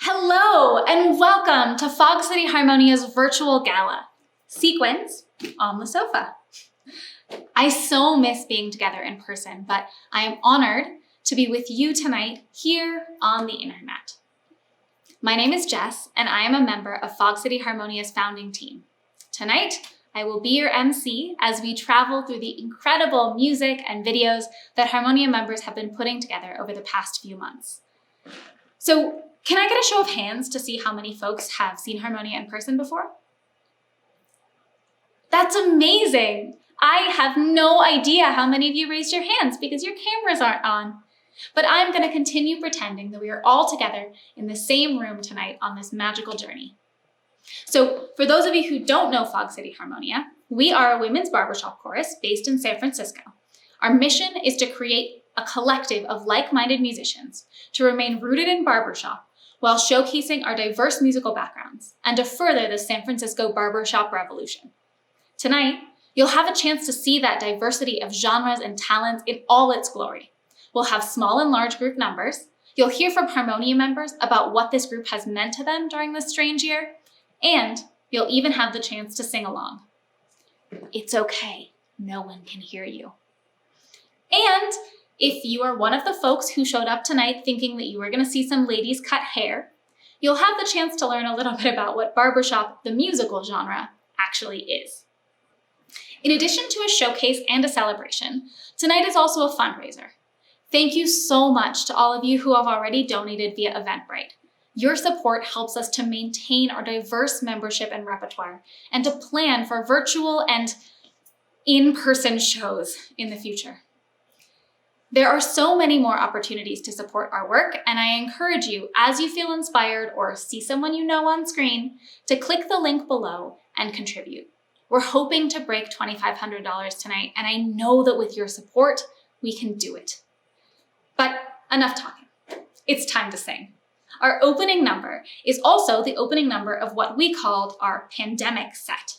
Hello and welcome to Fog City Harmonia's virtual gala, Sequins on the Sofa. I so miss being together in person, but I am honored to be with you tonight here on the internet. My name is Jess and I am a member of Fog City Harmonia's founding team. Tonight, I will be your MC as we travel through the incredible music and videos that Harmonia members have been putting together over the past few months. So, can I get a show of hands to see how many folks have seen Harmonia in person before? That's amazing! I have no idea how many of you raised your hands because your cameras aren't on. But I'm going to continue pretending that we are all together in the same room tonight on this magical journey. So, for those of you who don't know Fog City Harmonia, we are a women's barbershop chorus based in San Francisco. Our mission is to create a collective of like-minded musicians to remain rooted in barbershop while showcasing our diverse musical backgrounds and to further the San Francisco barbershop revolution. Tonight, you'll have a chance to see that diversity of genres and talents in all its glory. We'll have small and large group numbers. You'll hear from Harmonia members about what this group has meant to them during this strange year, and you'll even have the chance to sing along. It's okay, no one can hear you. And if you are one of the folks who showed up tonight thinking that you were going to see some ladies cut hair, you'll have the chance to learn a little bit about what barbershop, the musical genre, actually is. In addition to a showcase and a celebration, tonight is also a fundraiser. Thank you so much to all of you who have already donated via Eventbrite. Your support helps us to maintain our diverse membership and repertoire and to plan for virtual and in-person shows in the future. There are so many more opportunities to support our work, and I encourage you, as you feel inspired or see someone you know on screen, to click the link below and contribute. We're hoping to break $2,500 tonight, and I know that with your support, we can do it. But enough talking. It's time to sing. Our opening number is also the opening number of what we called our pandemic set.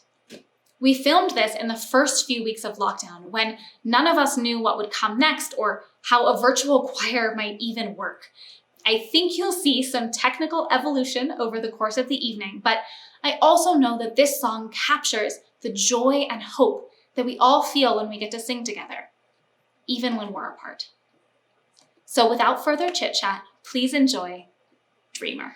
We filmed this in the first few weeks of lockdown when none of us knew what would come next or how a virtual choir might even work. I think you'll see some technical evolution over the course of the evening, but I also know that this song captures the joy and hope that we all feel when we get to sing together, even when we're apart. So without further chit-chat, please enjoy Dreamer.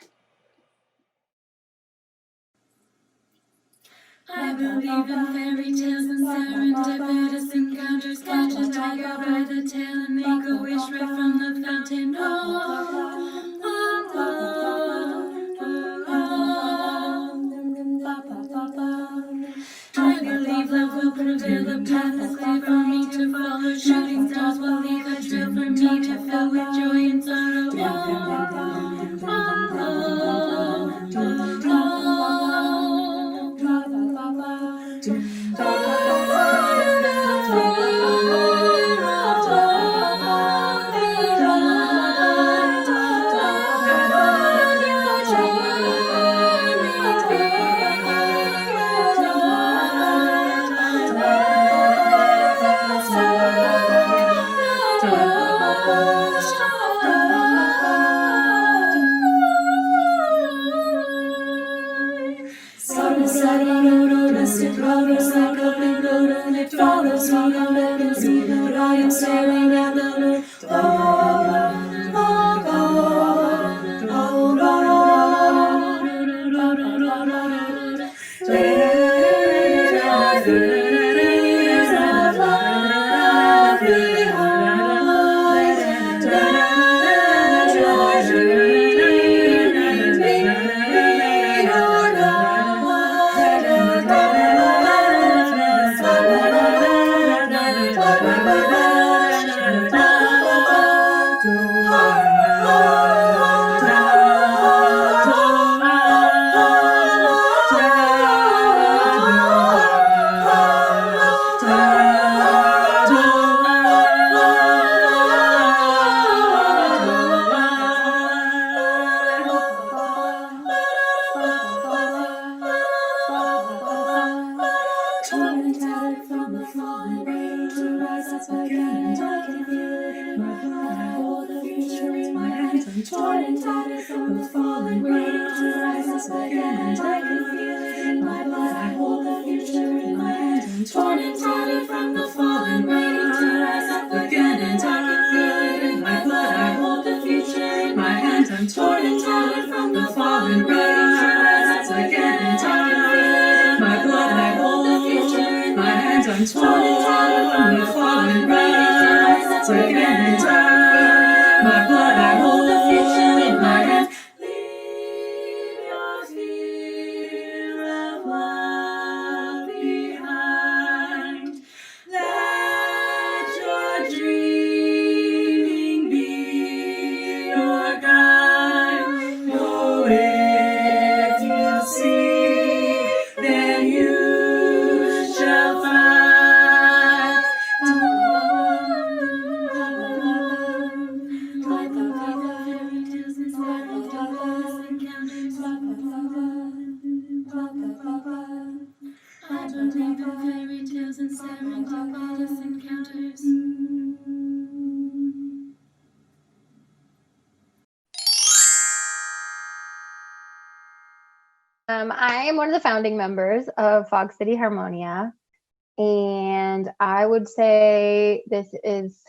I believe in fairy tales and serendipitous encounters. Catch a tiger by the tail and make a wish right from the fountain. I believe love will prevail. The path is clear for me to follow. Shooting stars will leave a trail for me to fill with joy and sorrow. torn and tattered from the fallen, waiting to rise up again. And I can feel it in my blood. I hold the future in my hand. Torn and tattered from the fallen, waiting to rise up again. And I can feel it in my blood. I hold the future in my hand. I'm torn and tattered from the fallen, waiting to rise up again. And I can feel it in my blood. I hold the future in my hand. I'm torn and tattered from the fallen, waiting to rise up again. And I can feel it in my blood. I hold the future in my hand. Leave your fear of love behind. Let your dreaming be your guide. Oh, if you see, then you shall find. I believe in fairy tales and serendipitous encounters. I am one of the founding members of Fog City Harmonia, and I would say this is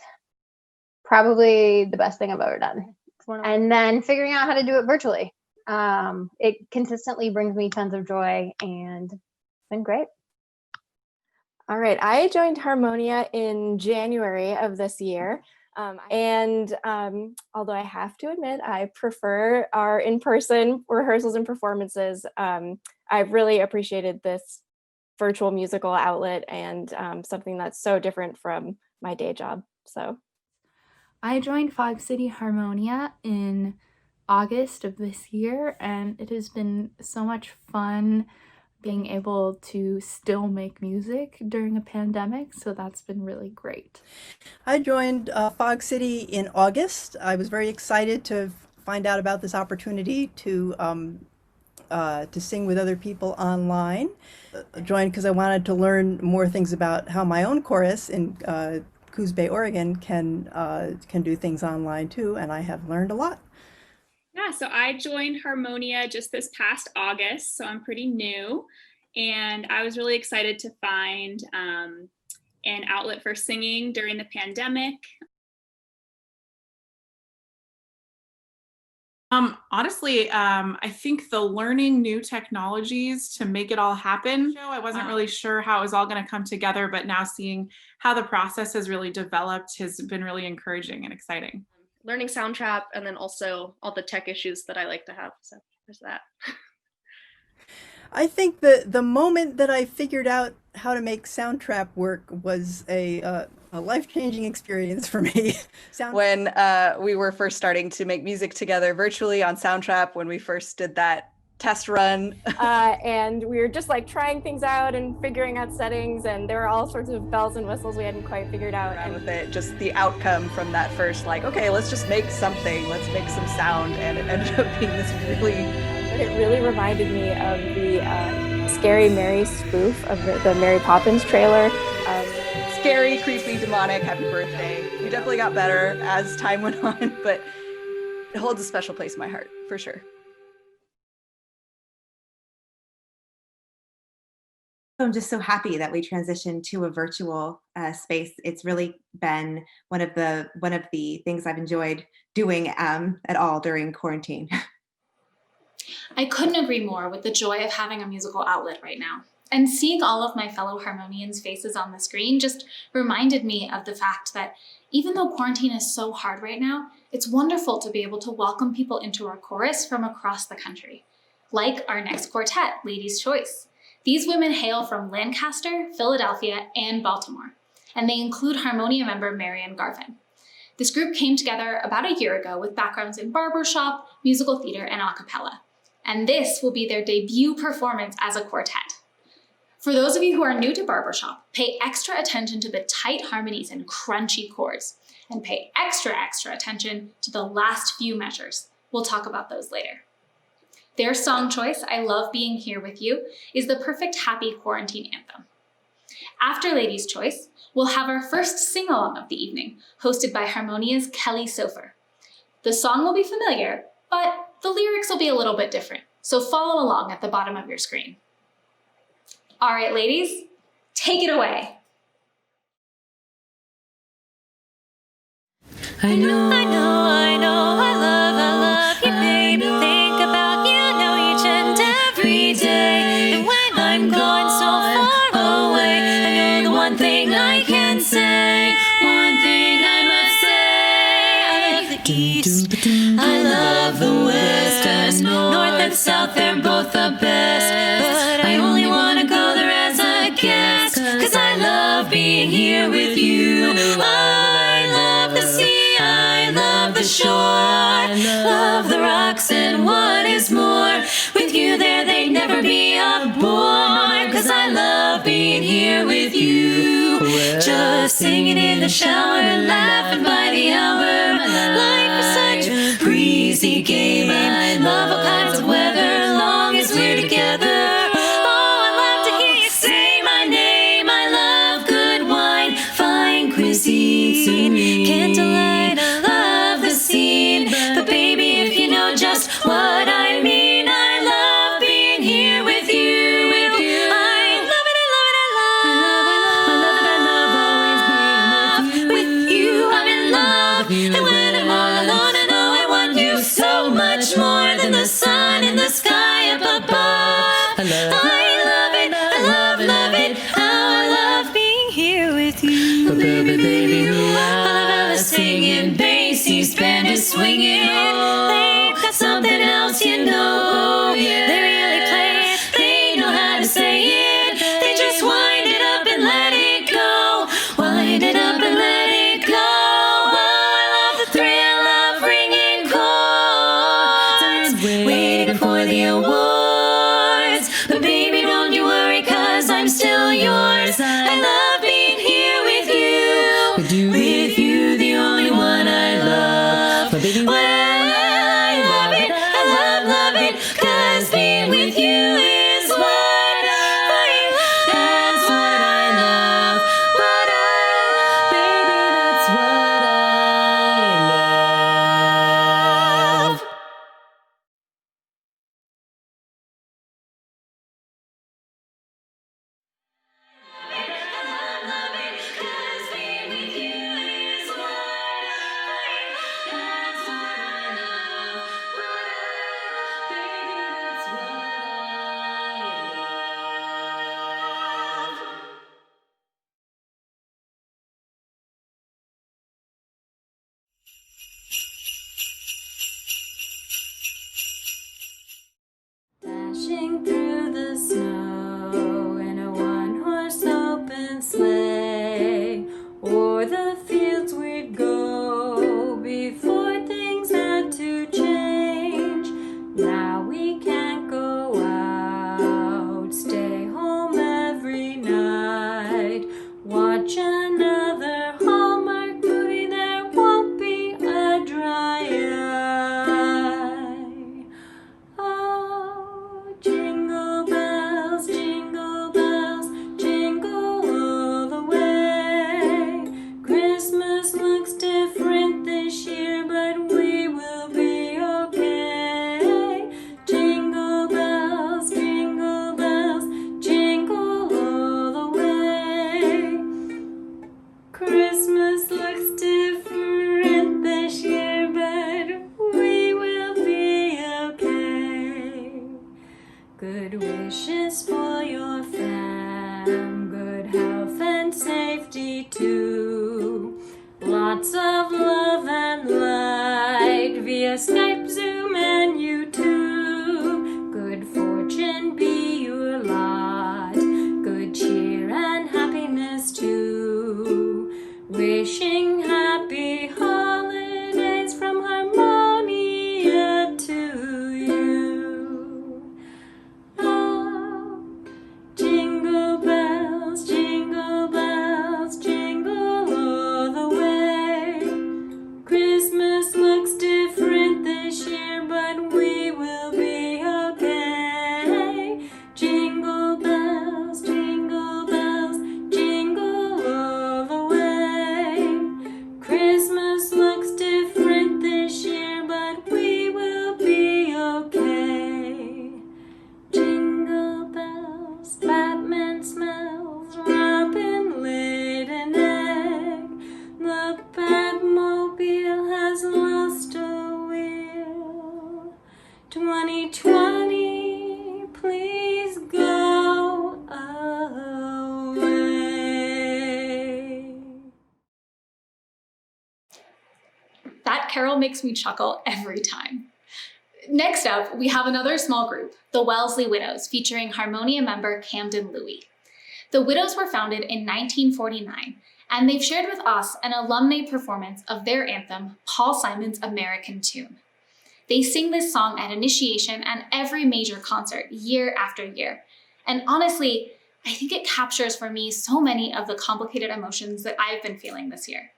probably the best thing I've ever done. And then figuring out how to do it virtually. It consistently brings me tons of joy, and it's been great. All right, I joined Harmonia in January of this year. Although I have to admit, I prefer our in-person rehearsals and performances. I've really appreciated this virtual musical outlet and something that's so different from my day job. So I joined Fog City Harmonia in August of this year, and it has been so much fun being able to still make music during a pandemic, so that's been really great. I joined Fog City in August. I was very excited to find out about this opportunity to sing with other people online. Joined because I wanted to learn more things about how my own chorus in Coos Bay, Oregon can do things online too, and I have learned a lot. Yeah, so I joined Harmonia just this past August, so I'm pretty new, and I was really excited to find an outlet for singing during the pandemic. Honestly, I think the learning new technologies to make it all happen. I wasn't really sure how it was all going to come together, but now seeing how the process has really developed has been really encouraging and exciting. Learning Soundtrap, and then also all the tech issues that I like to have. So there's that. I think the moment that I figured out how to make Soundtrap work was a life-changing experience for me. When we were first starting to make music together virtually on Soundtrap, when we first did that test run. And we were just like trying things out and figuring out settings, and there were all sorts of bells and whistles we hadn't quite figured out. And with it, just the outcome from that first, like, okay, let's just make something, let's make some sound, and it ended up being this really... But it really reminded me of the Scary Mary spoof of the Mary Poppins trailer. Scary, creepy, demonic, happy birthday. We definitely got better as time went on, but it holds a special place in my heart, for sure. I'm just so happy that we transitioned to a virtual space. It's really been one of the things I've enjoyed doing at all during quarantine. I couldn't agree more with the joy of having a musical outlet right now. And seeing all of my fellow Harmonians' faces on the screen just reminded me of the fact that even though quarantine is so hard right now, it's wonderful to be able to welcome people into our chorus from across the country, like our next quartet, Ladies' Choice. These women hail from Lancaster, Philadelphia, and Baltimore, and they include Harmonia member Marian Garvin. This group came together about a year ago with backgrounds in barbershop, musical theater, and a cappella, and this will be their debut performance as a quartet. For those of you who are new to barbershop, pay extra attention to the tight harmonies and crunchy chords, and pay extra attention to the last few measures. We'll talk about those later. Their song choice, I Love Being Here With You, is the perfect happy quarantine anthem. After Ladies' Choice, we'll have our first sing-along of the evening, hosted by Harmonia's Kelly Sopher. The song will be familiar, but the lyrics will be a little bit different, so follow along at the bottom of your screen. All right, ladies, take it away. I know, I love you, baby. Think about you, know each and every day. And when I'm gone so far away, I know the one thing I can say, one thing I must say. I love the East, I love the West, as North and South, they're both the best. But I only want to go there as a guest, 'cause I love being here with you. I love the sea, I love the shore, I love the rocks, and what is more, with you there they'd never be a bore, 'cause I love being here with you. Just singing in the shower and laughing by the hour. Life is such a breezy game, I love all kinds of weather, long as we're together. Oh, I love to hear you say my name. I love good wine, fine cuisine, candlelight, I love the scene. But baby, if you know just what I mean, I love being here with you, with you. I love it, I love it, I love always being with you. I'm in love, and when I'm all alone, I know I want you so much more than the sun in the sky up above. I love it, I love it, how I love being here with you. Baby, I love how the singing bassies band is swinging. They've got something else, you know. They really play it, they know how to say it. They just wind it up and let it go. Wind it up and let it go. Oh, I love the thrill of ringing chords, waiting for the awards. But baby, don't you worry, 'cause I'm still yours. I love being here with you, with you, the only one I love. Well, I love it, I love it, 'cause being with you is what I love. That's what I love. Baby, that's what I love. Love it, 'cause being with you is what I love. That's what I love. Baby, that's what I love. Dashing through the snow in a one-horse open sleigh, o'er the fields we'd go before things had to change. Now we can't go out, stay home every night, watch another Hallmark movie, there won't be a dry eye. Oh, jingle bells, jingle all the way. Christmas looks different this year, but we will be okay. Jingle bells, jingle all the way. Christmas looks different this year, but we will be okay. Good wishes for your fam, good health and safety too. Lots of love and light via Skype, Zoom, and YouTube. Good fortune be your lot, good cheer and happiness too. Wishing happy holidays from Harmonia to you. Oh, jingle bells, jingle all the way. Christmas looks different this year, That carol makes me chuckle every time. Next up, we have another small group, the Wellesley Widows, featuring Harmonia member Camden Louie. The Widows were founded in 1949, and they've shared with us an alumni performance of their anthem, Paul Simon's American Tune. They sing this song at initiation and every major concert year after year. And honestly, I think it captures for me so many of the complicated emotions that I've been feeling this year.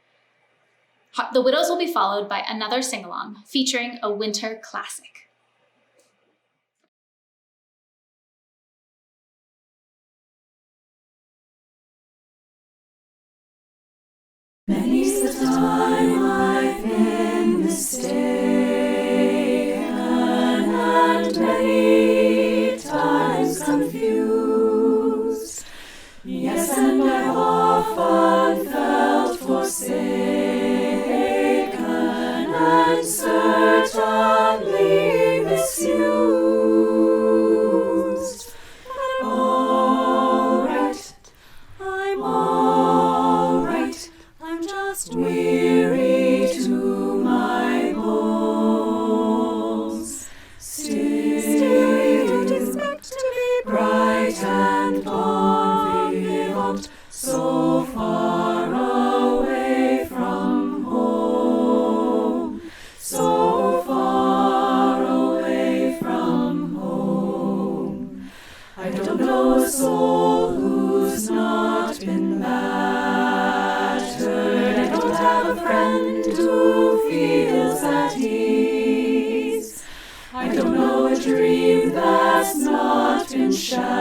The Widows will be followed by another sing-along featuring a winter classic. Many's the time I've been mistaken, and many times confused. Yes, and I've often felt forsaken, and certainly misused. But all right, I'm all right. I'm just weary to my bones. Still, you don't expect to be bright and bon vivant, so far away from home, so far away from home. I don't know a soul who's not been battered. I don't have a friend who feels at ease. I don't know a dream that's not been shattered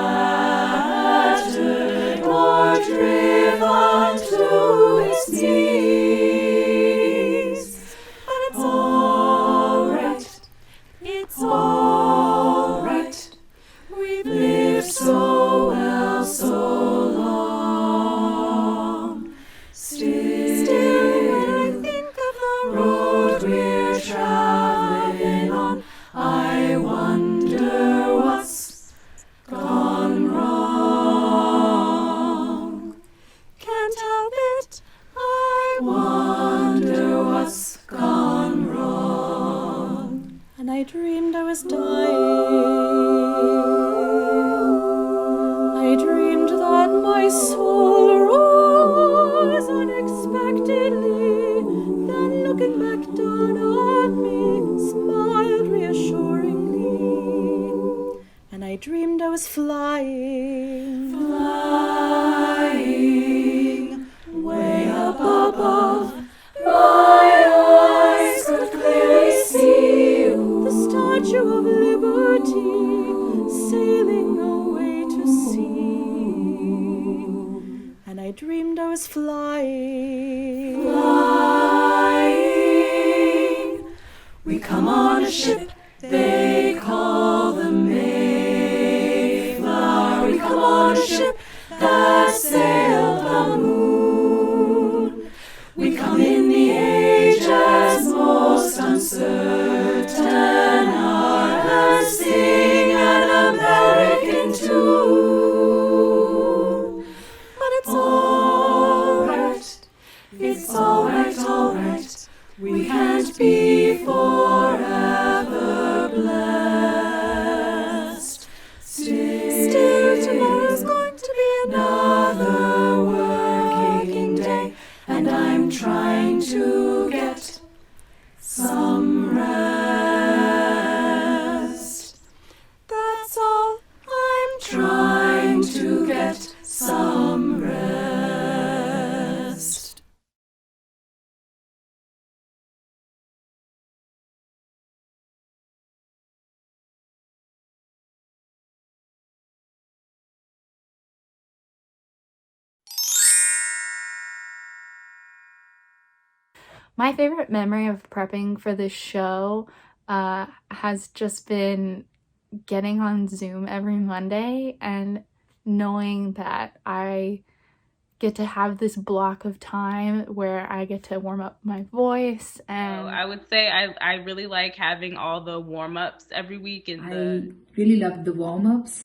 or driven to its knees. But it's all right. It's all right. We've lived so well so long. Still, when I think of the road we're traveling on, I wonder what's gone wrong. Can't help it, I wonder what's gone wrong. And I dreamed I was dying. I dreamed that my soul rose unexpectedly, then looking back down at me, smiled reassuringly. And I dreamed I was flying, flying, way up above. My eyes could clearly see you, the Statue of Liberty, sailing away to sea. And I dreamed I was flying, flying. We come on a ship they call the Mayflower. We come on a ship that sailed the moon. We come in the ages most uncertain hour and sing an American tune. But it's all right. It's all right, all right. We can't be forever blessed. Still, tomorrow's going to be another working day, and I'm trying to get some rest. That's all. I'm trying to get some rest. My favorite memory of prepping for this show has just been getting on Zoom every Monday and knowing that I get to have this block of time where I get to warm up my voice. And I would say I really like having all the warm-ups every week. And I really love the warm-ups.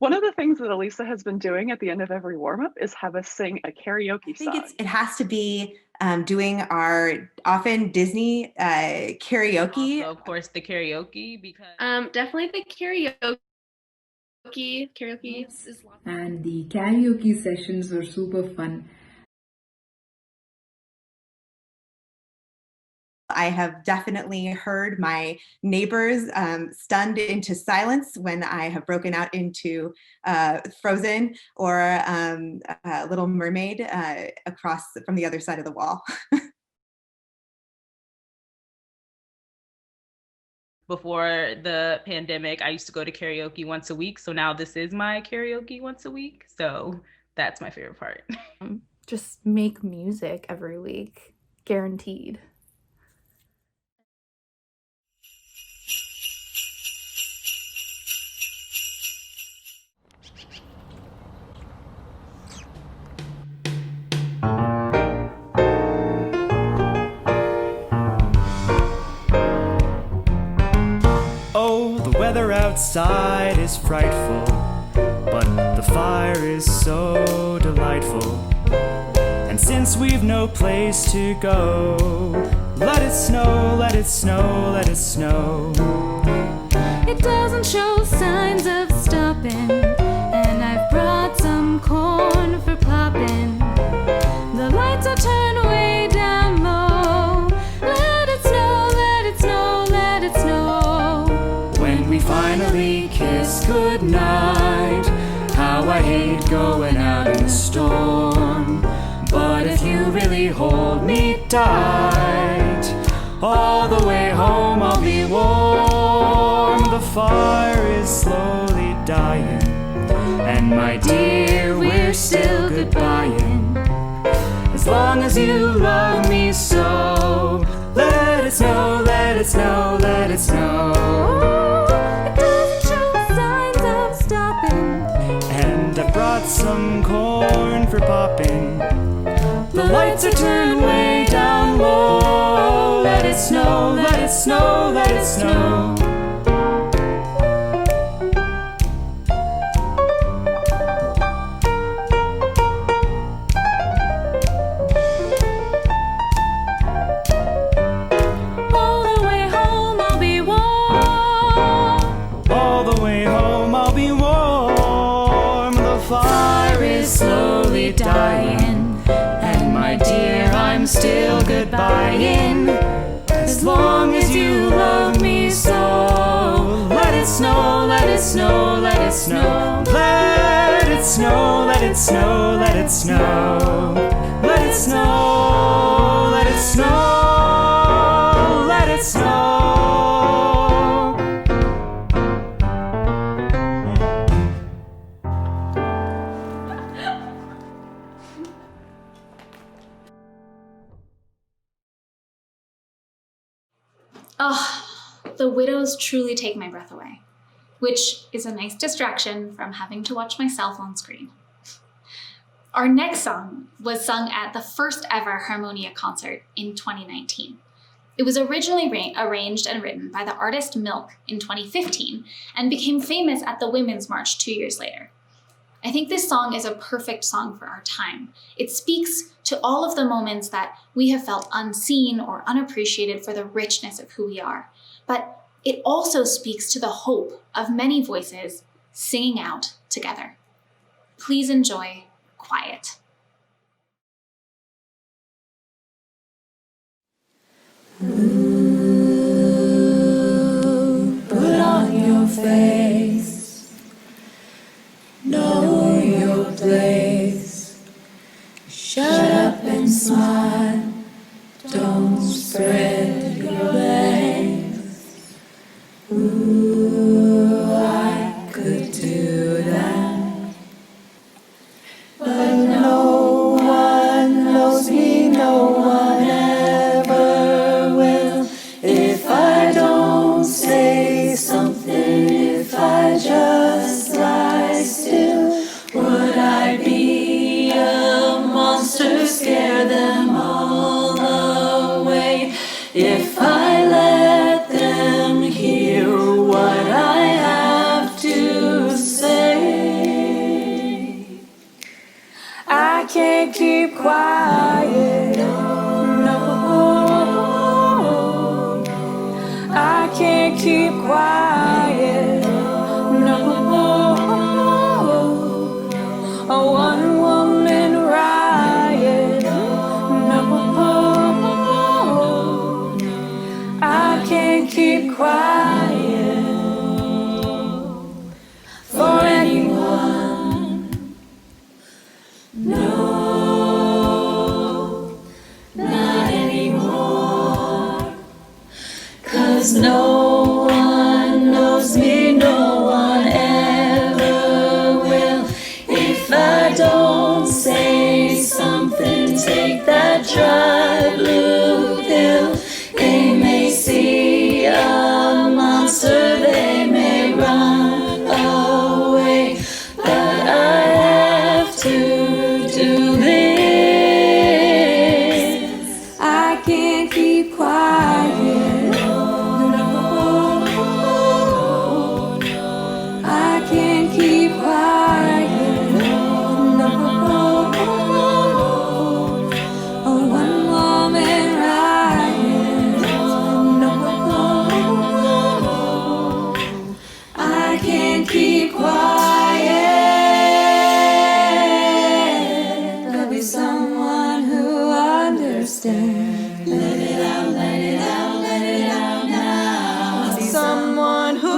One of the things that Alisa has been doing at the end of every warm-up is have us sing a karaoke I think song. it has to be doing our often Disney karaoke. Also, of course, the karaoke because Definitely the karaoke is And the karaoke sessions were super fun. I have definitely heard my neighbors stunned into silence when I have broken out into Frozen or Little Mermaid across from the other side of the wall. before the pandemic, I used to go to karaoke once a week. So now this is my karaoke once a week. So that's my favorite part. Just make music every week, guaranteed. Oh, the weather outside is frightful, but the fire is so delightful. And since we've no place to go, let it snow, let it snow, let it snow. It doesn't show signs of stopping, and I've brought some corn for popping. The lights are turned way down low. Let it snow, let it snow, let it snow. When we finally kiss goodnight, how I hate going out in the storm. But if you really hold me tight, all the way home I'll be warm. The fire is slowly dying, and my dear, we're still goodbying. As long as you love me so, let it snow, let it snow, let it snow. It doesn't show signs of stopping, And I brought some corn for popping. The lights are turned way down low. Let it snow, let it snow, let it snow. all the way home I'll be warm. All the way home I'll be warm. The fire is slowly dying, and my dear, I'm still goodbying. As long as you love me so, let it snow, let it snow, let it snow. Let it snow, let it snow, let it snow. Let it snow, let it snow, let it snow. Oh, the widows truly take my breath away, which is a nice distraction from having to watch myself on screen. Our next song was sung at the first ever Harmonia concert in 2019. It was originally arranged and written by the artist MILCK in 2015 and became famous at the Women's March 2 years later. I think this song is a perfect song for our time. It speaks to all of the moments that we have felt unseen or unappreciated for the richness of who we are. But it also speaks to the hope of many voices singing out together. Please enjoy Quiet. Put on your face, know your place. Shut up and smile, don't spread your legs. Ooh, I could do that, but no one knows me, no one ever will. If I don't say something, if I just lie still, would I be a monster, scare them all away? quiet. No, I can't keep quiet. No, a one-woman riot. No, I can't keep quiet for anyone. No, not anymore. 'Cause no one knows me, no one ever will. If I don't say something, take that dry blue pill. They may see a monster, they may run away, but I have to do this. I can't keep quiet. No, I can't keep quiet. No, a one-woman riot. No, I can't keep quiet. There'll be someone who understands. Let it out, let it out, let it out now. Someone who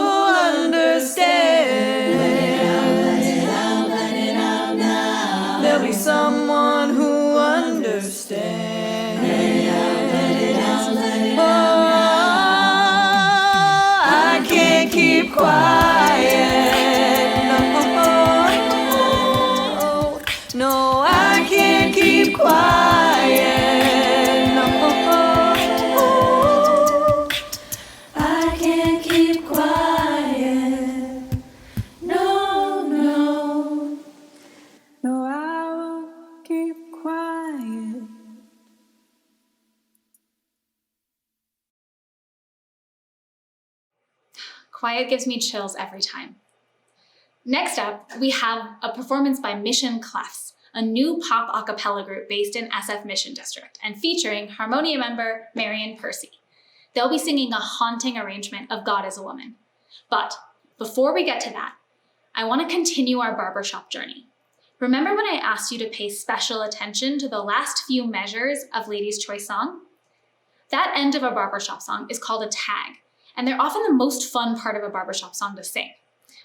understands. Let it out, let it out, let it out now. There'll be someone who understands. Let it out, let it out, let it out now. I can't keep quiet. No, no, I can't keep quiet. No, I can't keep quiet. No, no, no, I won't keep quiet. Quiet gives me chills every time. Next up, we have a performance by Mission Clefs, a new pop a cappella group based in SF Mission District and featuring Harmonia member Marian Percy. They'll be singing a haunting arrangement of God is a Woman. But before we get to that, I want to continue our barbershop journey. Remember when I asked you to pay special attention to the last few measures of Ladies' Choice song? That end of a barbershop song is called a tag, and they're often the most fun part of a barbershop song to sing.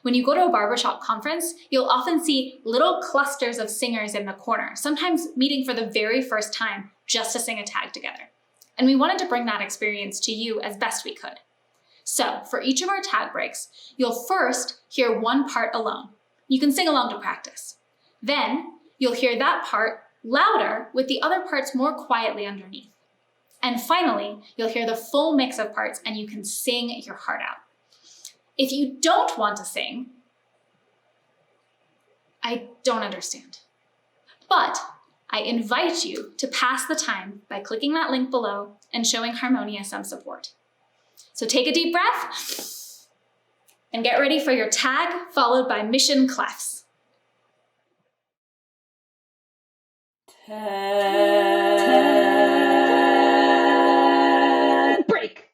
When you go to a barbershop conference, you'll often see little clusters of singers in the corner, sometimes meeting for the very first time just to sing a tag together. And we wanted to bring that experience to you as best we could. So for each of our tag breaks, you'll first hear one part alone. You can sing along to practice. Then you'll hear that part louder with the other parts more quietly underneath. And finally, you'll hear the full mix of parts and you can sing your heart out. If you don't want to sing, I don't understand. But I invite you to pass the time by clicking that link below and showing Harmonia some support. So take a deep breath and get ready for your tag, followed by Mission Clefs. Break.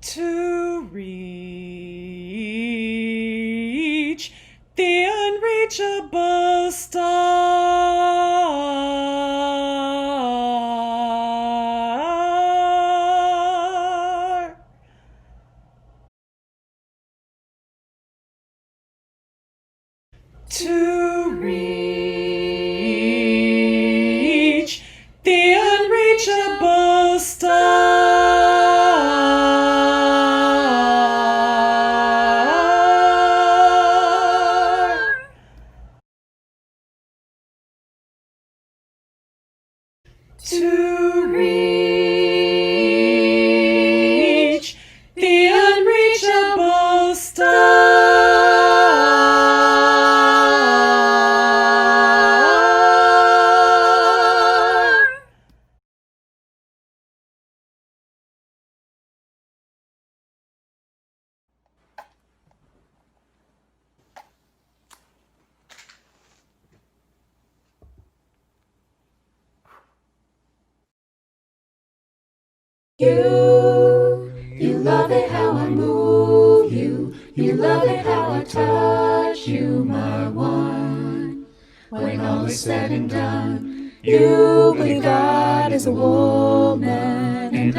To reach the unreachable star. To reach the unreachable star. To reach the unreachable star. You love it how I move you. You love it how I touch you, my one. When all is said and done, you believe God is a woman, and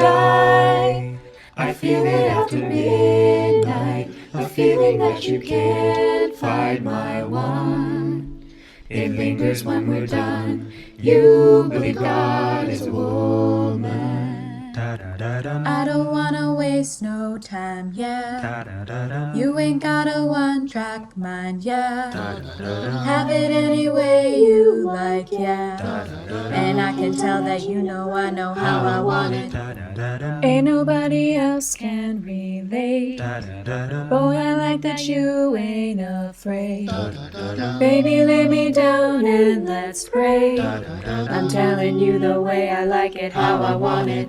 I feel it after midnight, a feeling that you can't fight, my one. It lingers when we're done. You believe God is a woman. I don't wanna waste no time, yeah. You ain't got a one-track mind, yeah. Have it any way you like, yeah. And I can tell that you know I know how I want it. Ain't nobody else can relate. Boy, I like that you ain't afraid. Baby, lay me down and let's pray. I'm telling you the way I like it, how I want it.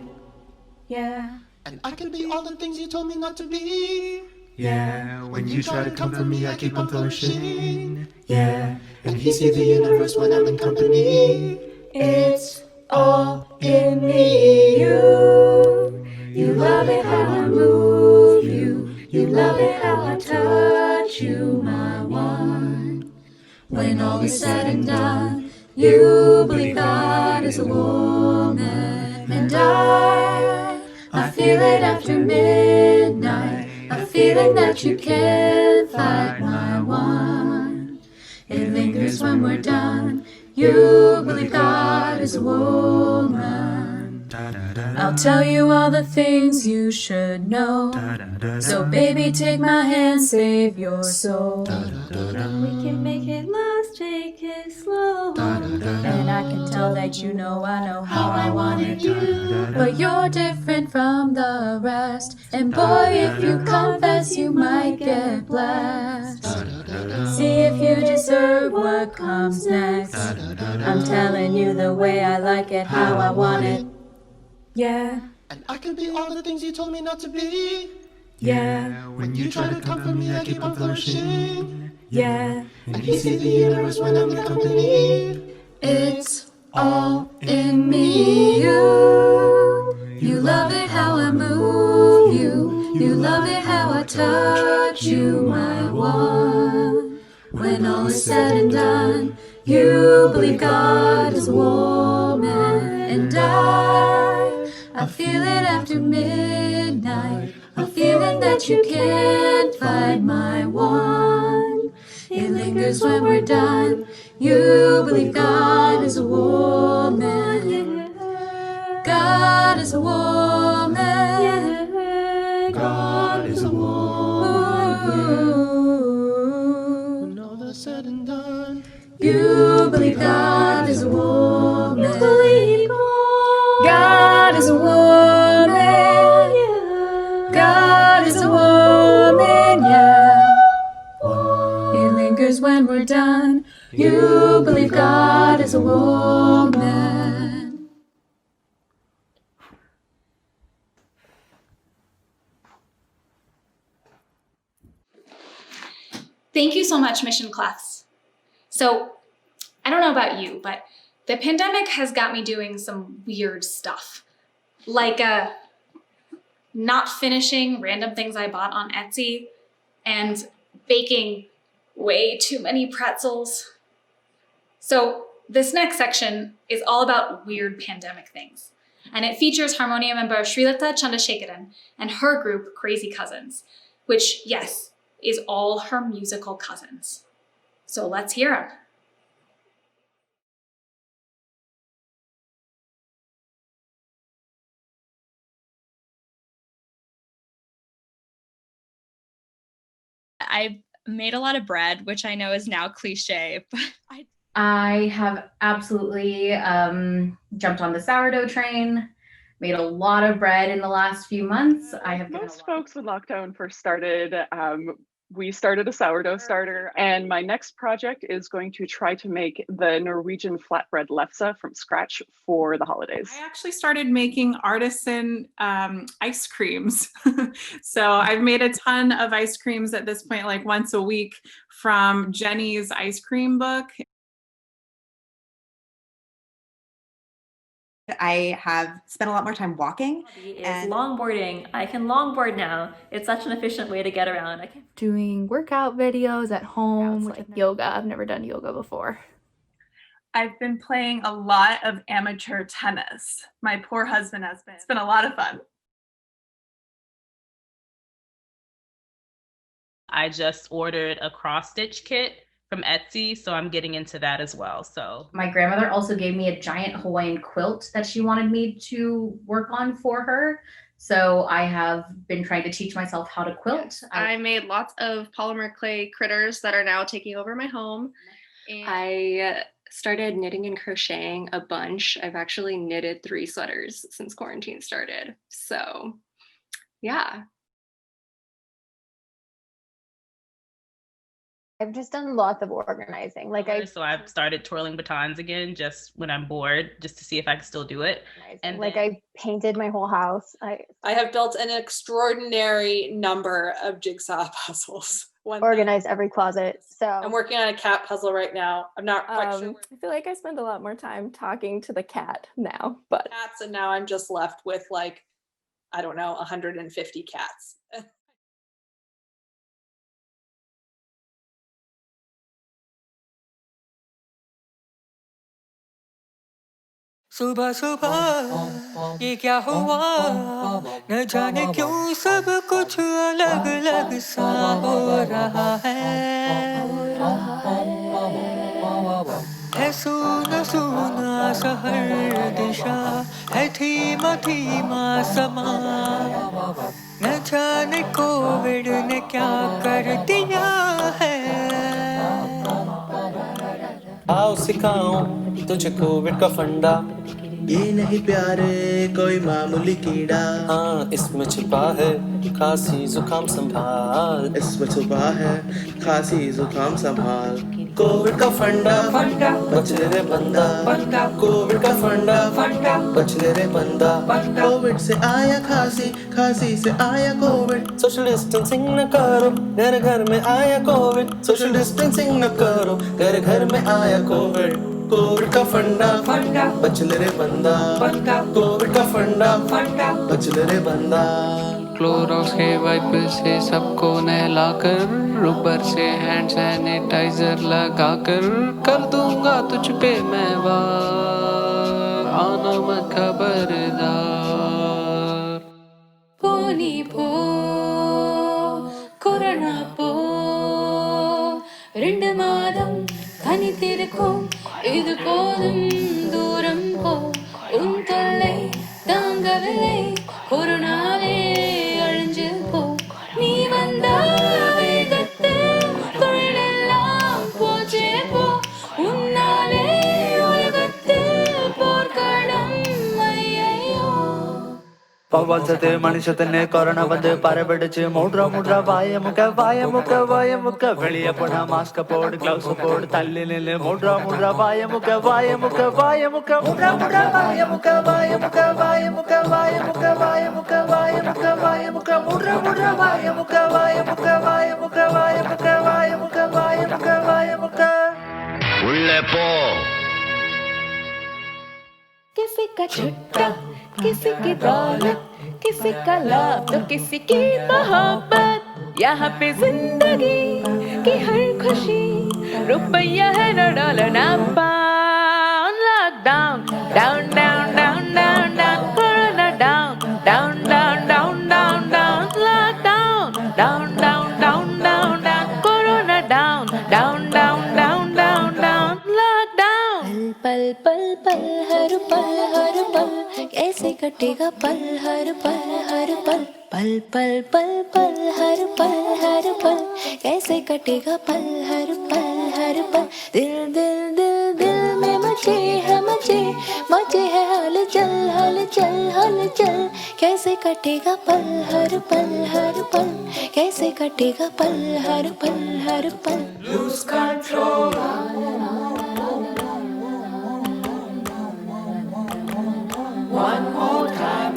Yeah. And I can be all the things you told me not to be. Yeah, when you try to comfort me, I keep on flourishing. Yeah, and you see the universe when I'm in company. It's all in me. You love it how I move you. You love it how I touch you, my one. When all is said and done, you believe God is a woman, and I feel it after midnight, a feeling that you can't fight, my one. It lingers when we're done. You believe God is a woman. I'll tell you all the things you should know. So baby, take my hand, save your soul. We can make it last, take it slow. And I can tell that you know I know how I wanted you. But you're different from the rest. And boy, if you confess, you might get blessed. See if you deserve what comes next. I'm telling you the way I like it, how I want it. Yeah. And I can be all the things you told me not to be. Yeah. When you try to comfort me, I keep on flourishing. Yeah. And you see the universe when I'm in company. It's all in me. You love it how I move you. You love it how I touch you, my one. When all is said and done, you believe God is a woman, and I feel it after midnight, a feeling that you can't fight, my one. It lingers when we're done. You believe God is a woman. God is a woman. God is a woman. When all is said and done, You believe God is a woman. You believe God is a woman. God is a woman, yeah. It lingers when we're done. You believe God is a woman. Thank you so much, Mission Clefs. So, I don't know about you, but the pandemic has got me doing some weird stuff. Like not finishing random things I bought on Etsy and baking way too many pretzels. So this next section is all about weird pandemic things. And it features Harmonia member Srilatha Chandrasekaran and her group Crazy Cousins, which, yes, is all her musical cousins. So let's hear them. I made a lot of bread, which I know is now cliche, but I have absolutely jumped on the sourdough train, made a lot of bread in the last few months. I have Most folks when lockdown first started, we started a sourdough starter, and my next project is going to try to make the Norwegian flatbread lefse from scratch for the holidays. I actually started making artisan ice creams. So I've made a ton of ice creams at this point, like once a week from Jenny's ice cream book. I have spent a lot more time walking. Is longboarding. I can longboard now. It's such an efficient way to get around. Doing workout videos at home, like yoga. I've never done yoga before. I've been playing a lot of amateur tennis. My poor husband has been. It's been a lot of fun. I just ordered a cross stitch kit from Etsy, so I'm getting into that as well. So my grandmother also gave me a giant Hawaiian quilt that she wanted me to work on for her. So I have been trying to teach myself how to quilt. I made lots of polymer clay critters that are now taking over my home. And I started knitting and crocheting a bunch. I've actually knitted 3 sweaters since quarantine started. So yeah. I've just done lots of organizing. So I've started twirling batons again, just when I'm bored, just to see if I can still do it. And I painted my whole house. I have built an extraordinary number of jigsaw puzzles. Organized every closet. So I'm working on a cat puzzle right now. I'm not quite sure. I feel like I spend a lot more time talking to the cat now, but cats, and now I'm just left with like, I don't know, 150 cats. सुबह सुबह ये क्या हुआ न जाने क्यों सब कुछ अलग अलग सा हो रहा है सूना सूना सा हर दिशा है धीमा धीमा समा न जाने कोविड ने क्या कर दिया है आओ सिखाऊं तुझे कोविड का फंडा ये नहीं प्यारे कोई मामूली कीड़ा हाँ इसमें छिपा है खांसी जुकाम संभाल इसमें छुपा है खांसी जुकाम संभाल कोविड का फंडा फंडा बच रे बंदा कोविड का फंडा फंडा बच रे बंदा कोविड से आया खांसी खांसी से आया कोविड सोशल डिस्टेंसिंग न करो घर घर में आया कोविड सोशल डिस्टेंसिंग न करो घर घर में आया कोविड कोविड का फंडा फंडा बच रे बंदा कोविड का फंडा फंडा बच रे बंदा क्लोरोक्स के वाइपर से सबको नहलाकर ऊपर से हैंड सैनिटाइजर लगाकर कर दूंगा तुझ पे मैं वार आना मत खबरदार पोनी पो कोरोना पो ரெண்டு மாதம் தனித்திருக்கும் இது போதும் தூரம் போ உன் தொல்லை தாங்கவில்லை கொரோனாவே அழிஞ்சு போ நீ வந்த வேகத்தில் தொழிலெல்லாம் போச்சே போ உன்னாலே உலகத்தில் போர்க்களம் ஐயையோ പവസത്തെ മനുഷ്യത്തിന് കൊറോണ വന്ന് പരപിടിച്ച് മൂട്ര മുട്ര വായമുക്ക വായമുക്ക വായമുക്ക വെളിയെ പോണ മാസ്ക് പോട് ഗ്ലൗസ് പോട് തല്ലിനില് മൂട്ര മുട്ര വായമുക്ക വായമുക്ക വായമുക്ക മുട്ര മുട്ര വായമുക്ക വായമുക്ക വായമുക്ക വായമുക്ക വായമുക്ക വായമുക്ക വായമുക്ക മുട്ര മുട്ര വായമുക്ക വായമുക്ക വായമുക്ക വായമുക്ക വായമുക്ക വായമുക്ക വായമുക്ക ഉള്ളേ പോ किसी का छुट्टा किसी की दौलत किसी का लाभ तो किसी की मोहब्बत यहाँ पे जिंदगी की हर खुशी रुपया है न डॉलर ना pound lockdown down down down down down corona down down down down down down lockdown down down down down down corona down down down down down down lockdown पल पल पल हर पल कैसे कटेगा पल हर पल पल पल पल पल हर पल कैसे कटेगा पल हर पल दिल दिल दिल दिल में मचे है हलचल हलचल हलचल कैसे कटेगा पल हर पल कैसे कटेगा पल हर पल lose control one more time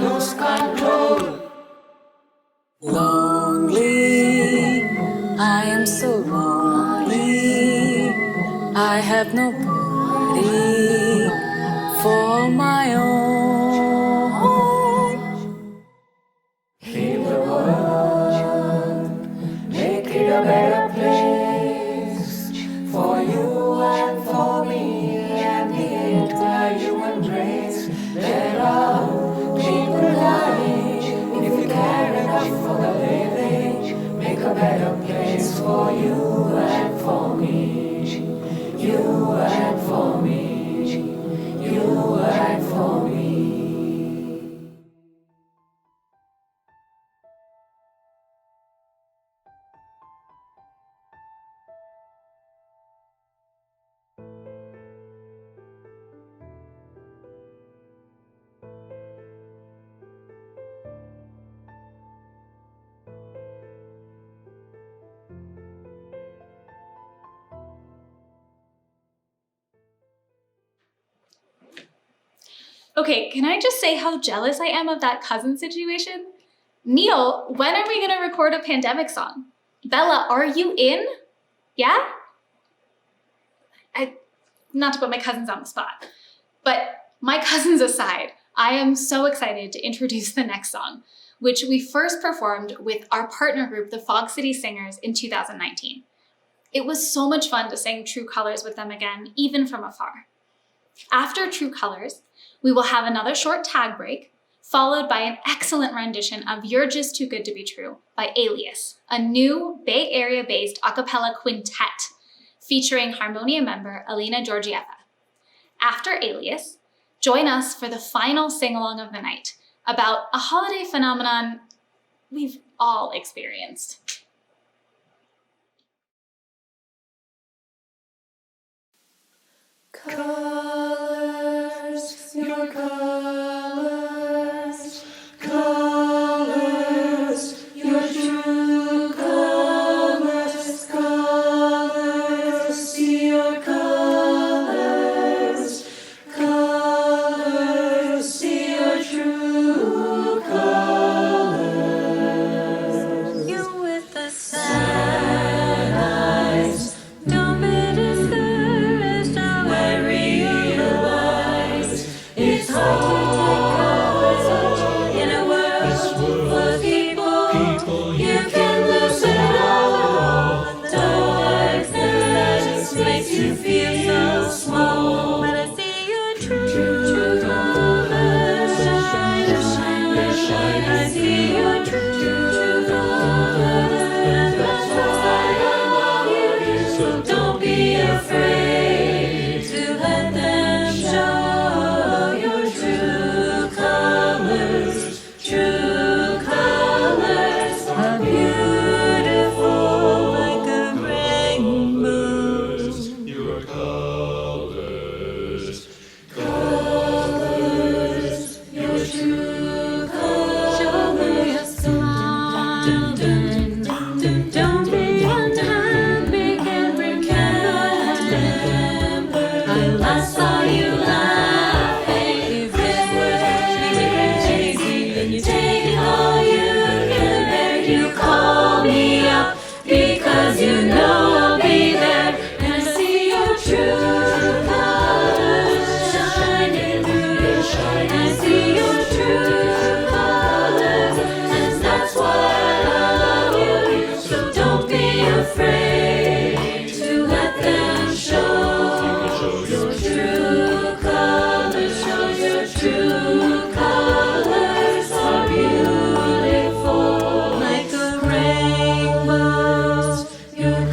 lose control lonely I am so lonely I have nobody Okay, can I just say how jealous I am of that cousin situation? Neil, when are we gonna record a pandemic song? Bella, are you in? Yeah? Not to put my cousins on the spot, but my cousins aside, I am so excited to introduce the next song, which we first performed with our partner group, the Fog City Singers, in 2019. It was so much fun to sing True Colors with them again, even from afar. After True Colors, we will have another short tag break, followed by an excellent rendition of You're Just Too Good to Be True by Alias, a new Bay Area-based a cappella quintet featuring Harmonia member Elena Georgieva. After Alias, join us for the final sing-along of the night about a holiday phenomenon we've all experienced. Colors, your colors, colors, your true colors, colors, see your colors, colors, see your true colors. You with the sad eyes, don't be discouraged, I realize it's hard to take colors in a world full of people. You can lose it all. Darkness makes you feel so small. But I see your true colors shine, shine, shine. I see your true colors, and that's why I love you. So don't be afraid to let them show your true colors. True colors are beautiful like a rainbow. Your colors, colors, your true colors. Show me a smile, don't be unhappy, can't remember. I last saw you laughing. If this was crazy, then you take it all you can bear. You call me up because you know I'll be there, and I see your true colors shining through. I see your true colors, and that's why I love you. So don't be afraid to let them show your true colors. Show your true colors are beautiful like the rainbows. Your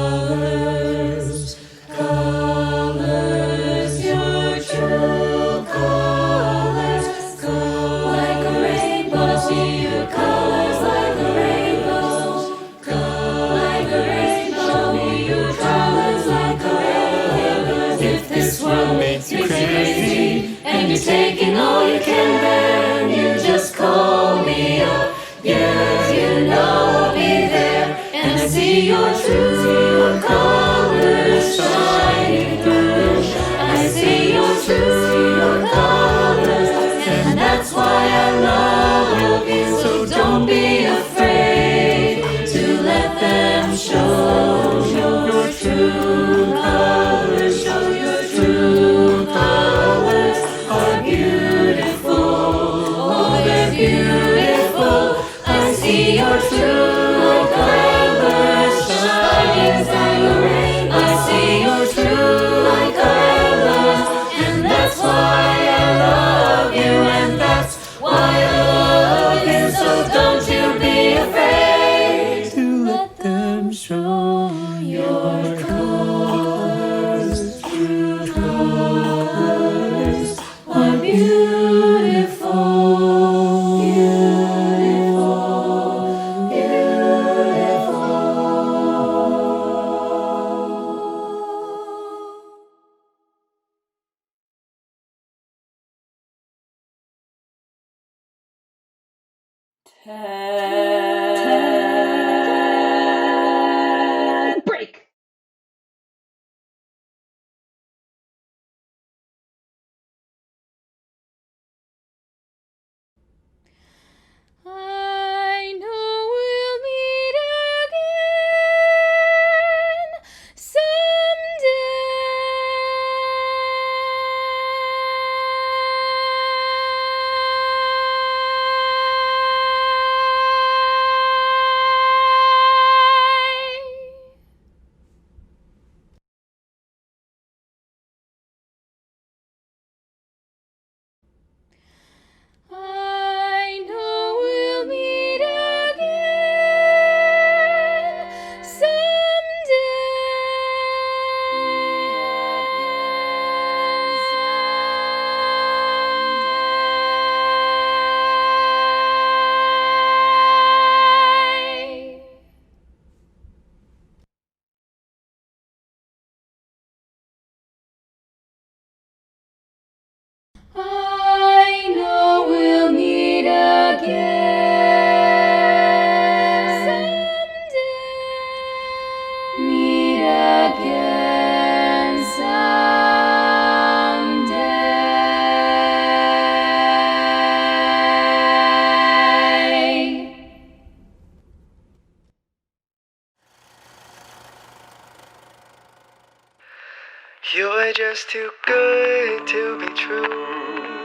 colors, colors, your true colors, like a rainbow. I see your colors like a rainbow, like a rainbow. Show me your colors like a rainbow. If this world makes you crazy and you're taking all you can bear, you just call me up. Yes, you know I'll be there, and I see your true colors shining through. I see your true colors, and that's why I love you. So don't be afraid to let them show your true colors. Show your true colors are beautiful. Oh, they're beautiful. I see your true colors shining through. I see your true colors, and that's why I love you, and that's why I love you. So don't you be afraid to let them show your colors. True colors are beautiful, beautiful, beautiful. You're just too good to be true.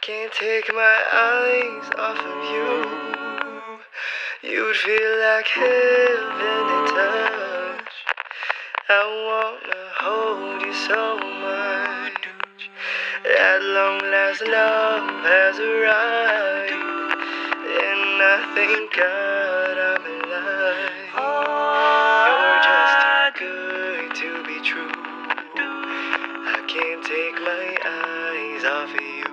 Can't take my eyes off of you. You'd feel like heaven to touch. I wanna hold you so much. At long last, love has arrived, and I thank God I'm alive. You're just too good to be true. I can't take my eyes off of you.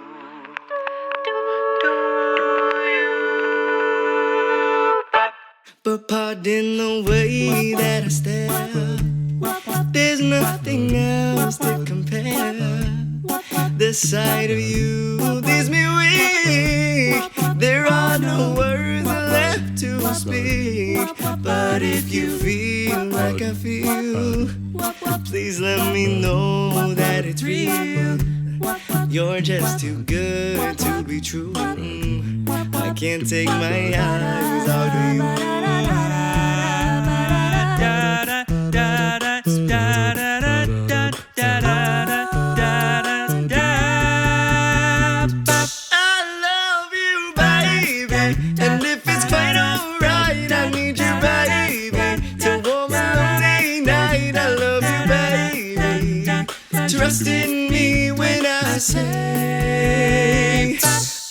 But pardon the way that I stare. There's nothing else to compare. This side of you leaves me weak. There are no words left to speak. But if you feel like I feel, please let me know that it's real. You're just too good to be true. I can't take my eyes off of you. Trust in me when I say,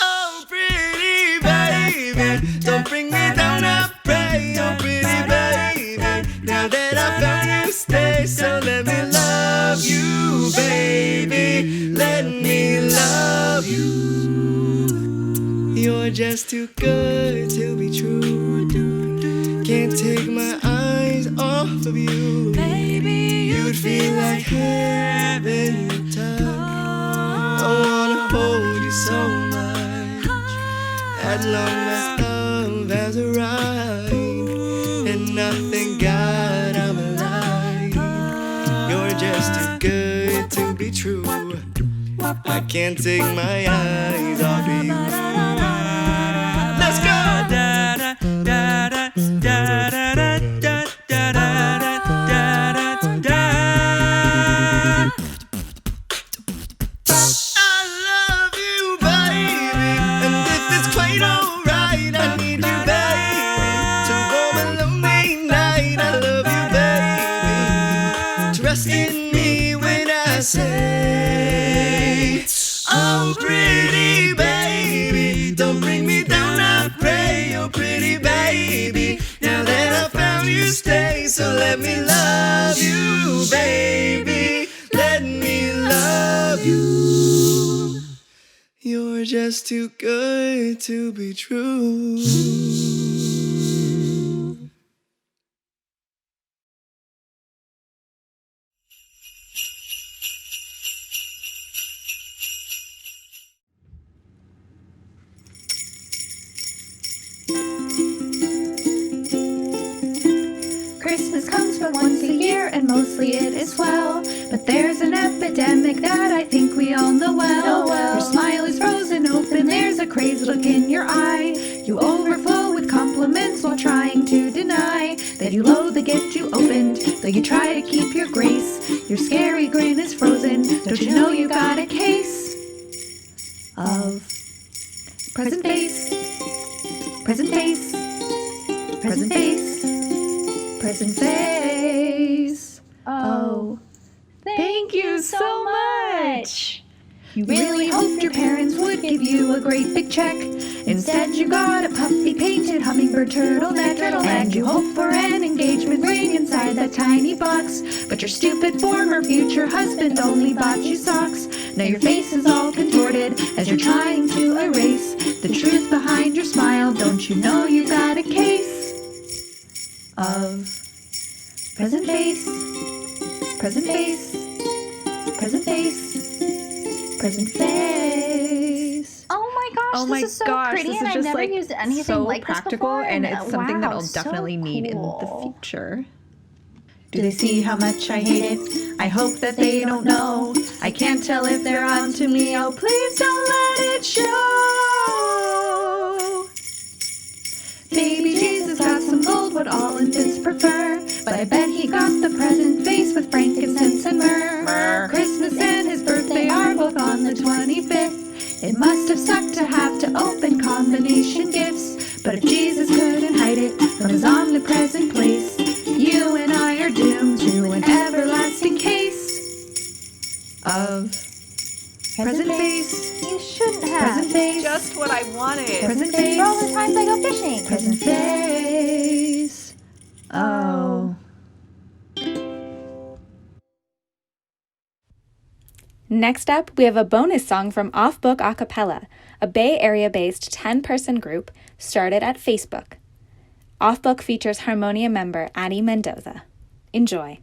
oh pretty baby, don't bring me down, I pray. Oh pretty baby, now that I found you, stay. So let me love you, baby, let me love you. You're just too good to be true. Can't take my eyes off of you. Baby, you'd feel like heaven to touch. I wanna hold you so much. At long last, love has arrived, and I thank God I'm alive. You're just too good to be true. I can't take my eyes off of you. Let's go! Say, oh pretty baby, don't bring me down, I pray. Oh pretty baby, now that I found you, stay. So let me love you, baby, let me love you. You're just too good to be true. Christmas comes but once a year, and mostly it is well. But there's an epidemic that I think we all know well. Your smile is frozen open, there's a crazed look in your eye. You overflow with compliments while trying to deny that you loathe the gift you opened, though you try to keep your grace. Your scary grin is frozen, don't you know you got a case of present face, present face, present face, present face. Oh, thank you so much. You really hoped your parents would give you a great big check. Instead you got a puffy painted hummingbird turtleneck. And you hoped for an engagement ring inside that tiny box. But your stupid former future husband only bought you socks. Now your face is all contorted as you're trying to erase the truth behind your smile. Don't you know you got a case of present face, present face, present face, present face. Oh my gosh, this is so pretty, and I've never used anything so like practical, this before. and it's something that wow, I'll so definitely need in the cool. future. Do they see how much I hate it? I hope that they don't know. I can't tell if they're on to me. Oh, please don't let it show. Baby Jesus got some gold, what all infants prefer. But I bet he got the present face with frankincense and myrrh. It must have sucked to have to open combination gifts, but if Jesus couldn't hide it from his omnipresent place, you and I are doomed to an everlasting case of present face. You shouldn't have. Present face. Just what I wanted. Present face. For all the times I go fishing. Present face. Oh. Next up, we have a bonus song from Off Book Acapella, a Bay Area-based 10-person group started at Facebook. Off Book features Harmonia member Addie Mendoza. Enjoy.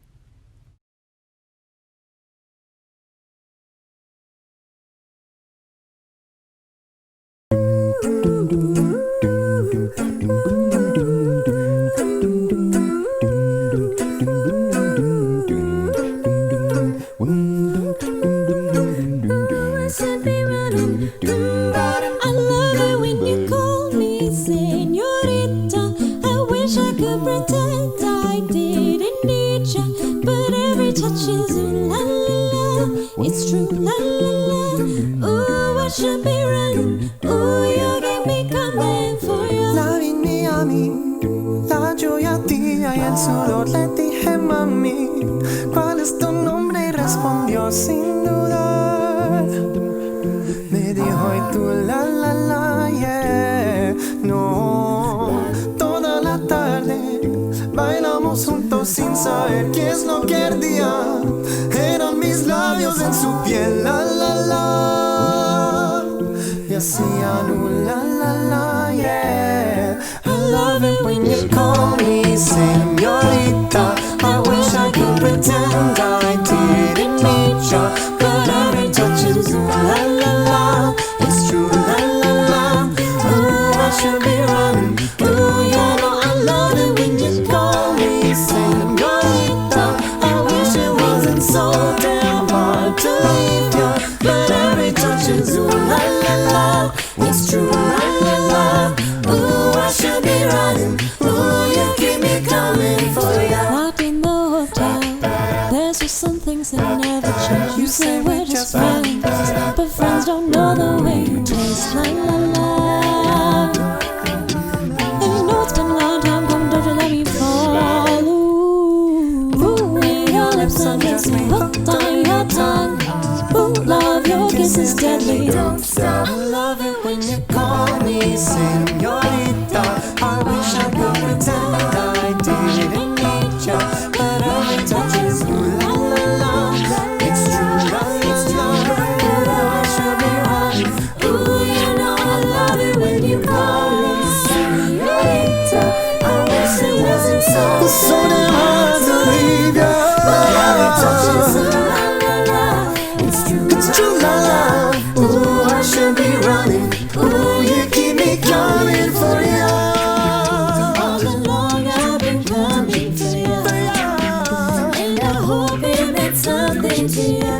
It's true, la la la. Ooh, I should be running. Ooh, you get me coming for you. La vine a mí, la lluvia tía y el sudor. Le dije mami, ¿cuál es tu nombre? Y respondió sin dudar. Me dijo y tú la la la, yeah. No, toda la tarde bailamos juntos sin saber qué es lo que ardía. Eran mis labios en su piel, la la la. Y hacían la la la, yeah. I love it when you call me señorita. I wish I could pretend I didn't meet ya, but every touch is la la la. It's true, la la la. Ooh, I should be running. Ooh, you know I love it when you call me señorita. I wish it wasn't so damn hard to leave ya, but every touch is ooh la la la. It's true, la la la. Ooh, I should be running. Ooh, you keep me coming for ya. Locked in the hotel, there's just some things that never change. You say we're just friends, but friends don't know the way you taste. La la la. And you know it's been a long time coming, don't you let me fall. Ooh, your lips undress me, hooked on your tongue. Ooh, love, your kiss is deadly. Don't stop. I love it when you call me señorita. I wish I could pretend I didn't need ya, but every touch is ooh la la la. It's true, it's love. Ooh, I should be running. Ooh, you know I love it when you call me señorita. I wish it wasn't so damn hard to leave ya, but every touch is ooh la la la. it's true, la la. Ooh, I should be running. Ooh, you keep me coming for ya. All along I've been coming for ya, and I hope it meant something to ya.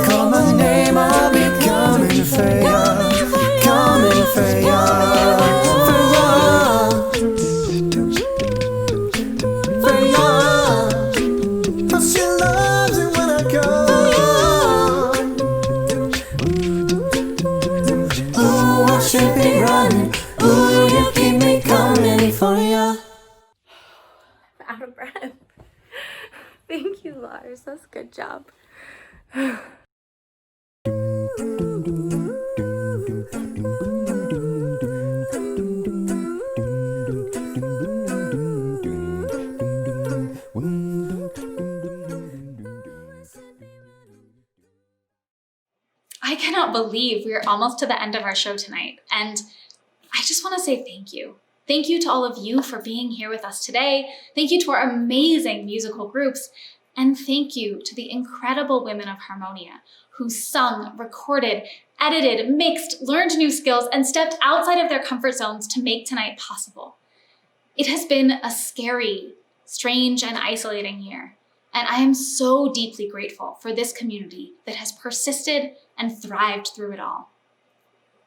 Call my name, I'll be coming for ya, coming for ya, for ya, for ya. 'Cause she loves it when I go. Ooh, I should be running. Ooh, you keep me coming for ya. Out of breath. Thank you, Lars. That's a good job. I cannot believe we are almost to the end of our show tonight, and I just want to say thank you. Thank you to all of you for being here with us today. Thank you to our amazing musical groups, and thank you to the incredible women of Harmonia who sung, recorded, edited, mixed, learned new skills, and stepped outside of their comfort zones to make tonight possible. It has been a scary, strange, and isolating year, and I am so deeply grateful for this community that has persisted and thrived through it all.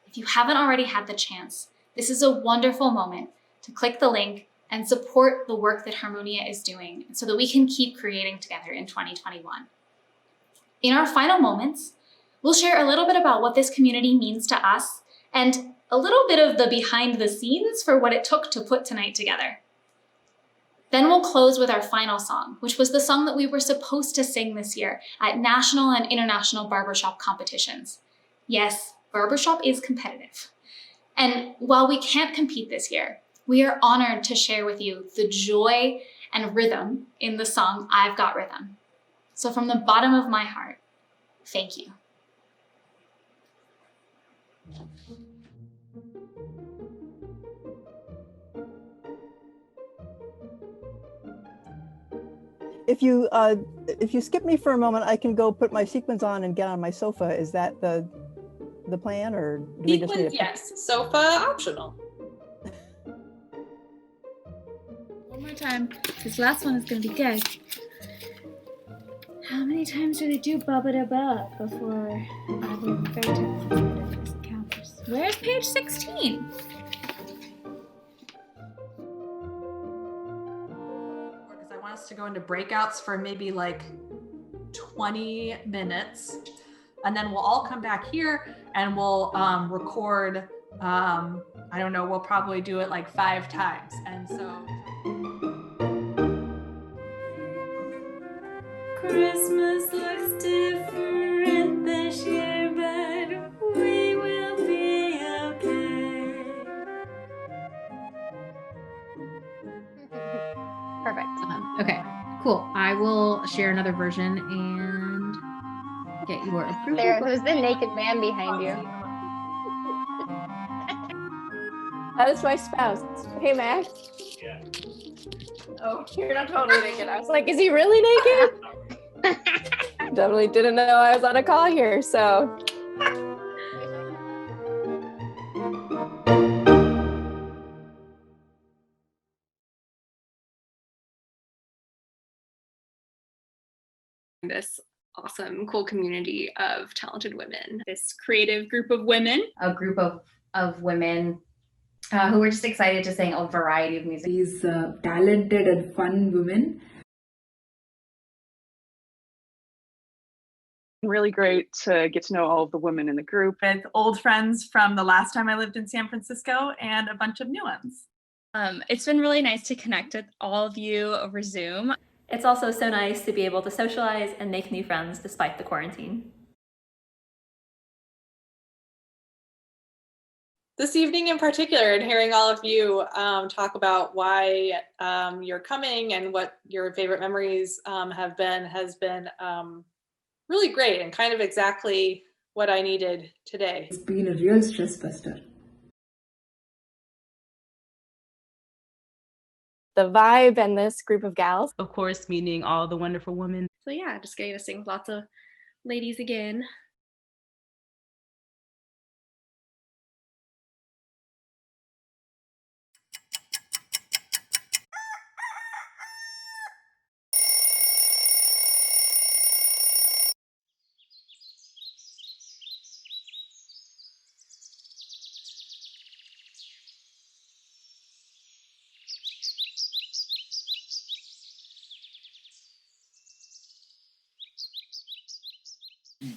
If you haven't already had the chance, this is a wonderful moment to click the link and support the work that Harmonia is doing so that we can keep creating together in 2021. In our final moments, We'll share a little bit about what this community means to us and a little bit of the behind the scenes for what it took to put tonight together. Then we'll close with our final song, which was the song that we were supposed to sing this year at national and international barbershop competitions. Yes, barbershop is competitive. And while we can't compete this year, we are honored to share with you the joy and rhythm in the song I've Got Rhythm. So from the bottom of my heart, thank you. If you skip me for a moment, I can go put my sequins on and get on my sofa. Is that the plan, or do we just need Sequins, yes. Sofa, optional. One more time. This last one is gonna be good. How many times do they do bubba da ba before I will very tempted encounters? Where's page 16? Because I want us to go into breakouts for maybe like 20 minutes, and then we'll all come back here and we'll record. I don't know. We'll probably do it like 5 times, and so. Christmas looks different this year, but we will be okay. Perfect. Okay, cool. I will share another version and get your approval. There, who's the naked man behind you? That is my spouse. Hey, Max. Yeah. Oh, you're not totally naked. I was like, is he really naked? Definitely didn't know I was on a call here, so. This awesome, cool community of talented women. This creative group of women. A group of women who were just excited to sing a variety of music. These talented and fun women. Really great to get to know all of the women in the group. With old friends from the last time I lived in San Francisco and a bunch of new ones. It's been really nice to connect with all of you over Zoom. It's also so nice to be able to socialize and make new friends despite the quarantine. This evening in particular, and hearing all of you talk about why you're coming and what your favorite memories have been, has been really great and kind of exactly what I needed today. It's been a real stress buster. The vibe and this group of gals. Of course, meeting all the wonderful women. So yeah, just getting to sing with lots of ladies again.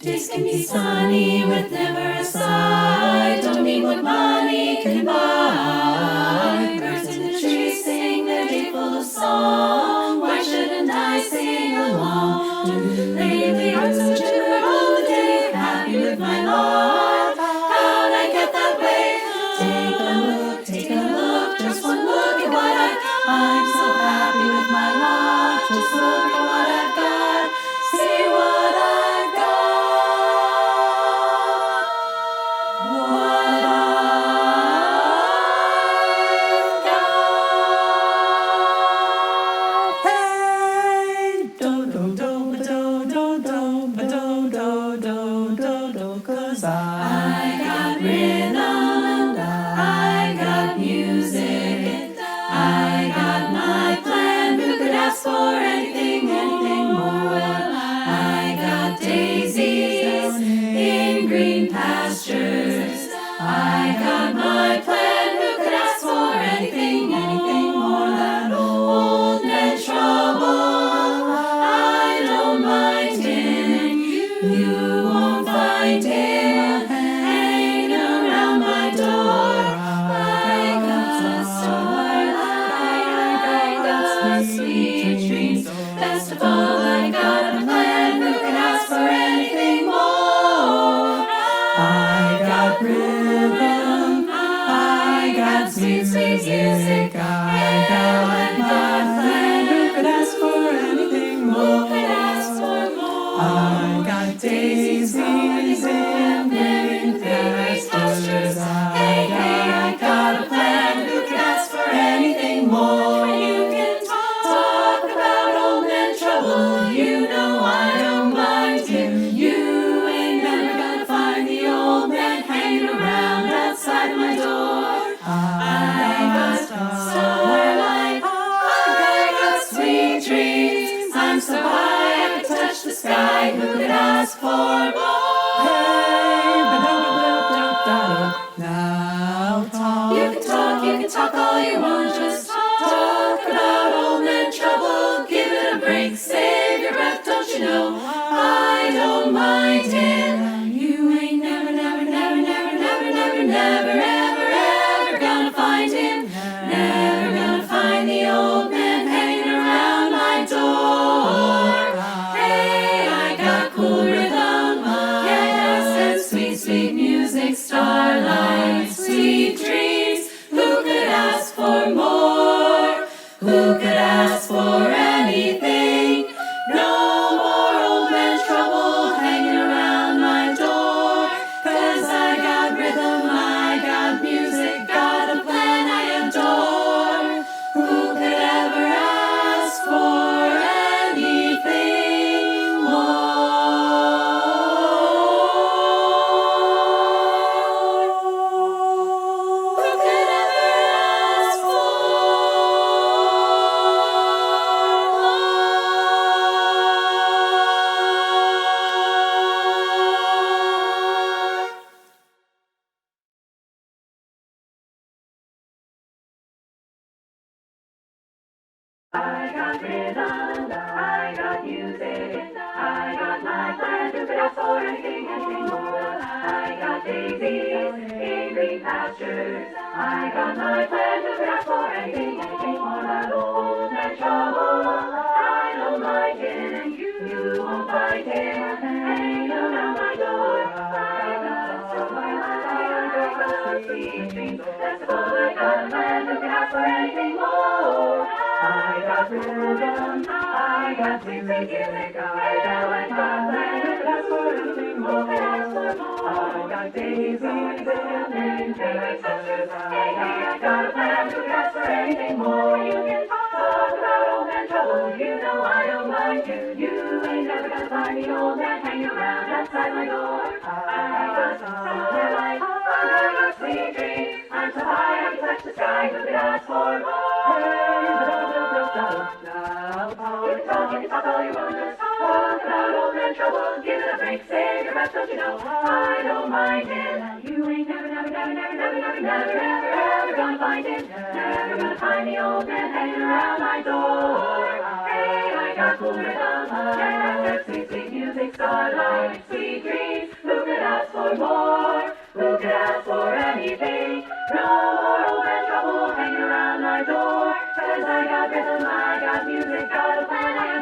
Days can be sunny with never a sigh. Don't need what money can buy. Birds in the trees sing their day full of song. Why shouldn't I sing along? Lately I'm so chipper all the day, happy with my lot. How'd I get that way? Take a look, just one look at what I'm so happy with my lot. Just look at what I've got. See what I've got. who could ask for more? Hey, now talk. You can talk all you want, just talk about old man trouble. Give it a break, save your breath, don't you know? I don't mind it. You ain't never, ever gonna find him. Never gonna find the old man hanging around my door. Hey, I got cool rhythm, yes, and sweet, sweet music, starlight, sweet dreams. Who could ask for more? Who could ask for anything? No more old man trouble hanging around my door. 'Cause I got rhythm, I got music, got a plan I adore. Who could ever ask for anything more? Who could ever ask for I got rhythm, I got music, I got my plan to get for anything, anything more. I got daisies in green pastures, I got my plan to get for anything, anything more. That old man trouble, I don't mind him, and you won't find him hanging around my door. I got sweet dreams, that's all I got a plan to get for anything more. I got rhythm, I got music, I got my plan to ask for anything more. I got daisies and green pastures, I got a plan to ask for anything more. You can talk about old man trouble, you know I don't mind you. You ain't never gonna find the old man hanging around outside my door. I got starlight, I got sweet dreams, I'm so high I can touch the sky. Who could ask for more? You can talk all you want, just talk about old man trouble. Give it a break, save your breath, don't you know? I don't mind him. You ain't never, ever gonna find him. Never gonna find the old man hanging around my door. Hey, I got cool rhythm, yeah, sweet, sweet music, starlight, sweet dreams. Who could ask for more? Who could ask for anything? No more old man trouble hanging around my door. 'Cause I got rhythm, I got music, got a plan I